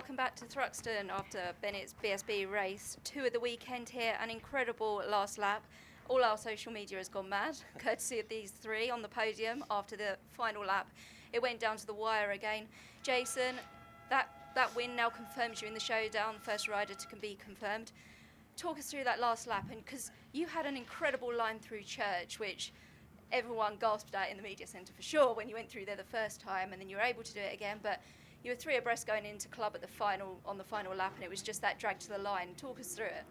welcome back to Thruxton after Bennetts BSB race 2 of the weekend here. An incredible last lap. All our social media has gone mad, courtesy of these three on the podium after the final lap. It went down to the wire again. Jason, that win now confirms you in the showdown, first rider to be confirmed. Talk us through that last lap, and because you had an incredible line through Church, which everyone gasped at in the media centre for sure when you went through there the first time, and then you were able to do it again. But you were 3 abreast going into club at the final lap, and it was just that drag to the line. Talk us through it.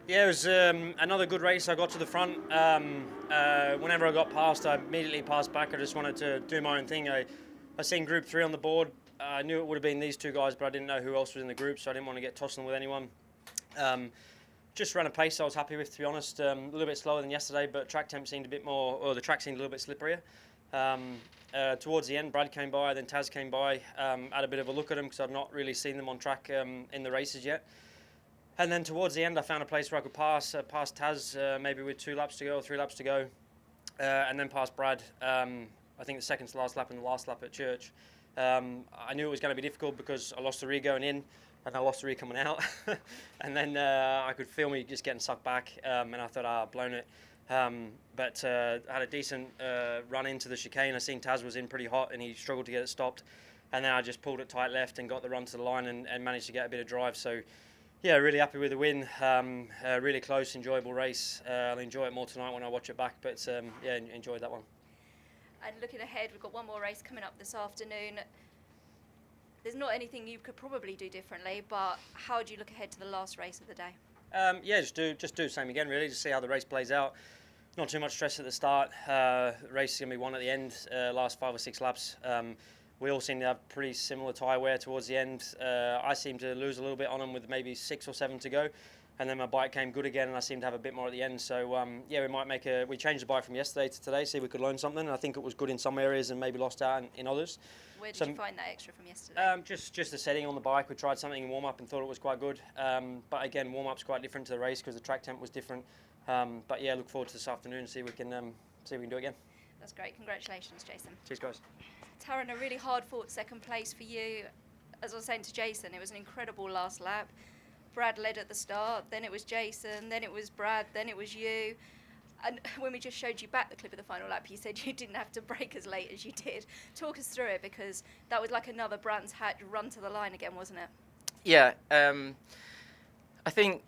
Yeah, it was another good race. I got to the front. Whenever I got past, I immediately passed back. I just wanted to do my own thing. I seen Group 3 on the board. I knew it would have been these two guys, but I didn't know who else was in the group, so I didn't want to get tossing with anyone. Just ran a pace I was happy with, to be honest. A little bit slower than yesterday, but track temp seemed a bit more, or the track seemed a little bit slipperier. Towards the end, Brad came by, then Taz came by. Had a bit of a look at them because I'd not really seen them on track in the races yet. And then towards the end, I found a place where I could pass Taz, maybe with 2 laps to go or 3 laps to go, and then pass Brad. I think the second to last lap and the last lap at Church. I knew it was going to be difficult because I lost the rear going in and I lost the rear coming out. And then I could feel me just getting sucked back, and I thought, I've blown it. But had a decent run into the chicane. I seen Taz was in pretty hot and he struggled to get it stopped. And then I just pulled it tight left and got the run to the line and managed to get a bit of drive. So, yeah, really happy with the win. Really close, enjoyable race. I'll enjoy it more tonight when I watch it back. But, yeah, enjoyed that one. And looking ahead, we've got one more race coming up this afternoon. There's not anything you could probably do differently, but how do you look ahead to the last race of the day? Yeah, just do the same again, really. Just see how the race plays out. Not too much stress at the start. The race is going to be won at the end, last 5 or 6 laps. We all seem to have pretty similar tyre wear towards the end. I seem to lose a little bit on them with maybe 6 or 7 to go. And then my bike came good again, and I seemed to have a bit more at the end. So, yeah, we changed the bike from yesterday to today, see if we could learn something. I think it was good in some areas and maybe lost out in others. Where did you find that extra from yesterday? Just the setting on the bike. We tried something in warm-up and thought it was quite good. But again, warm-up's quite different to the race because the track temp was different. But yeah, look forward to this afternoon and see if we can do it again. That's great. Congratulations, Jason. Cheers, guys. Taryn, a really hard-fought second place for you. As I was saying to Jason, it was an incredible last lap. Brad led at the start, then it was Jason, then it was Brad, then it was you. And when we just showed you back the clip of the final lap, you said you didn't have to brake as late as you did. Talk us through it, because that was like another Brands Hatch run to the line again, wasn't it? Yeah, I think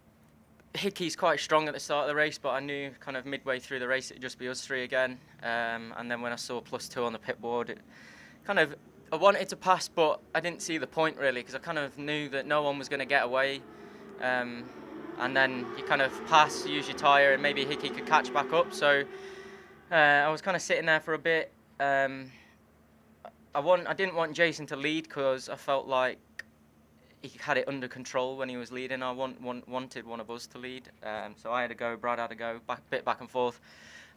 Hickey's quite strong at the start of the race, but I knew kind of midway through the race it'd just be us 3 again. And then when I saw +2 on the pit board, it kind of, I wanted to pass, but I didn't see the point really, because I kind of knew that no one was going to get away. And then you kind of pass, use your tyre, and maybe Hickey could catch back up. So I was kind of sitting there for a bit. I didn't want Jason to lead because I felt like he had it under control when he was leading. I wanted one of us to lead. So I had to go, Brad had to go, bit back and forth.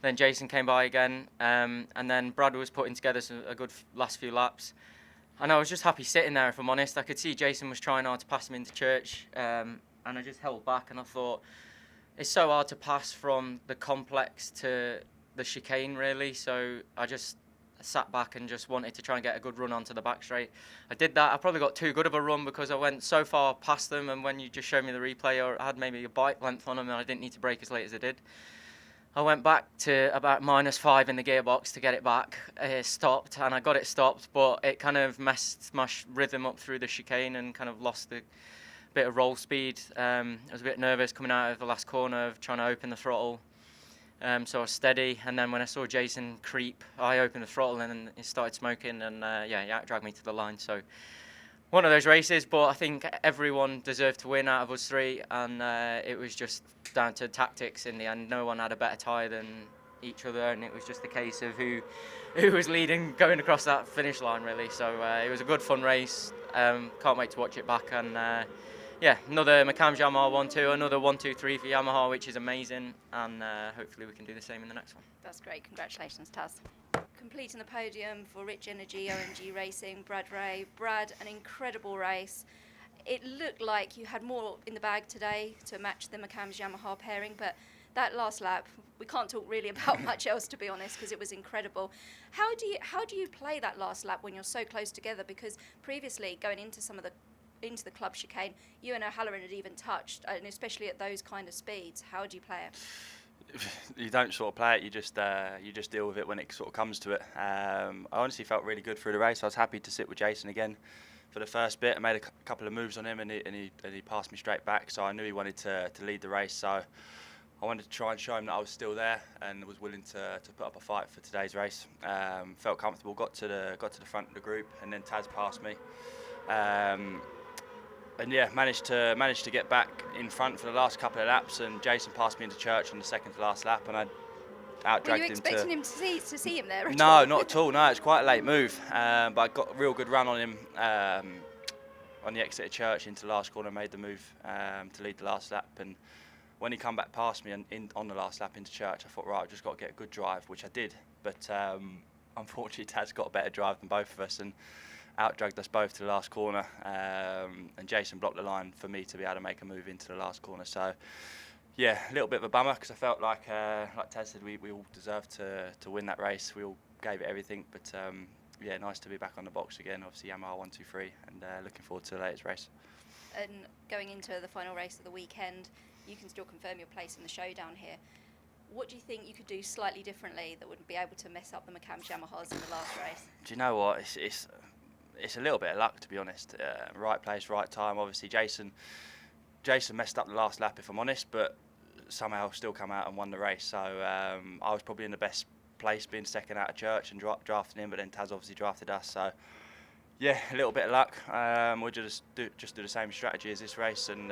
Then Jason came by again, and then Brad was putting together a good last few laps. And I was just happy sitting there, if I'm honest. I could see Jason was trying hard to pass him into Church, and I just held back, and I thought, it's so hard to pass from the complex to the chicane, really. So I just sat back and just wanted to try and get a good run onto the back straight. I did that. I probably got too good of a run because I went so far past them, and when you just showed me the replay, I had maybe a bike length on them, and I didn't need to brake as late as I did. I went back to about -5 in the gearbox to get it back. Stopped, and I got it stopped, but it kind of messed my rhythm up through the chicane and kind of lost the bit of roll speed. I was a bit nervous coming out of the last corner of trying to open the throttle. So I was steady, and then when I saw Jason creep, I opened the throttle and then it started smoking, and yeah, it dragged me to the line. So one of those races, but I think everyone deserved to win out of us 3, and it was just down to tactics in the end. No one had a better tyre than each other, and it was just a case of who was leading going across that finish line, really. So it was a good, fun race. Can't wait to watch it back, and yeah, another McCams Yamaha 1-2, another 1-2-3 for Yamaha, which is amazing, and hopefully we can do the same in the next one. That's great. Congratulations, Taz. Completing the podium for Rich Energy, OMG Racing, Brad Ray. Brad, an incredible race. It looked like you had more in the bag today to match the McCams Yamaha pairing, but that last lap, we can't talk really about much else, to be honest, because it was incredible. How do you play that last lap when you're so close together? Because previously, going into some of the into the club chicane. You and O'Halloran had even touched, and especially at those kind of speeds. How would you play it? You don't sort of play it. You just deal with it when it sort of comes to it. I honestly felt really good through the race. I was happy to sit with Jason again for the first bit. I made a couple of moves on him, and he passed me straight back. So I knew he wanted to lead the race. So I wanted to try and show him that I was still there and was willing to put up a fight for today's race. Felt comfortable. Got to the front of the group, and then Taz passed me. And yeah, managed to get back in front for the last couple of laps, and Jason passed me into church on the second to last lap, and I outdragged him. Were you expecting him to see him there? No, not at all. No, it's quite a late move, but I got a real good run on him on the exit of church into the last corner. Made the move to lead the last lap, and when he come back past me on the last lap into church, I thought, right, I've just got to get a good drive, which I did. But unfortunately, Taz got a better drive than both of us and outdragged us both to the last corner. And Jason blocked the line for me to be able to make a move into the last corner. So, yeah, a little bit of a bummer because I felt like Taz said, we all deserved to win that race. We all gave it everything. But, yeah, nice to be back on the box again. Obviously, Yamaha 123, and looking forward to the latest race. And going into the final race of the weekend, you can still confirm your place in the showdown here. What do you think you could do slightly differently that would be able to mess up the McCams Yamahas in the last race? Do you know what? It's a little bit of luck, to be honest. Right place, right time. Obviously, Jason messed up the last lap, if I'm honest, but somehow still come out and won the race. So I was probably in the best place, being second out of church and drafting him, but then Taz obviously drafted us. So yeah, a little bit of luck. We'll just do the same strategy as this race and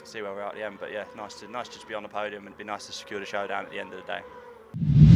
see where we're at the end. But yeah, nice to just be on the podium, and it'd be nice to secure the showdown at the end of the day.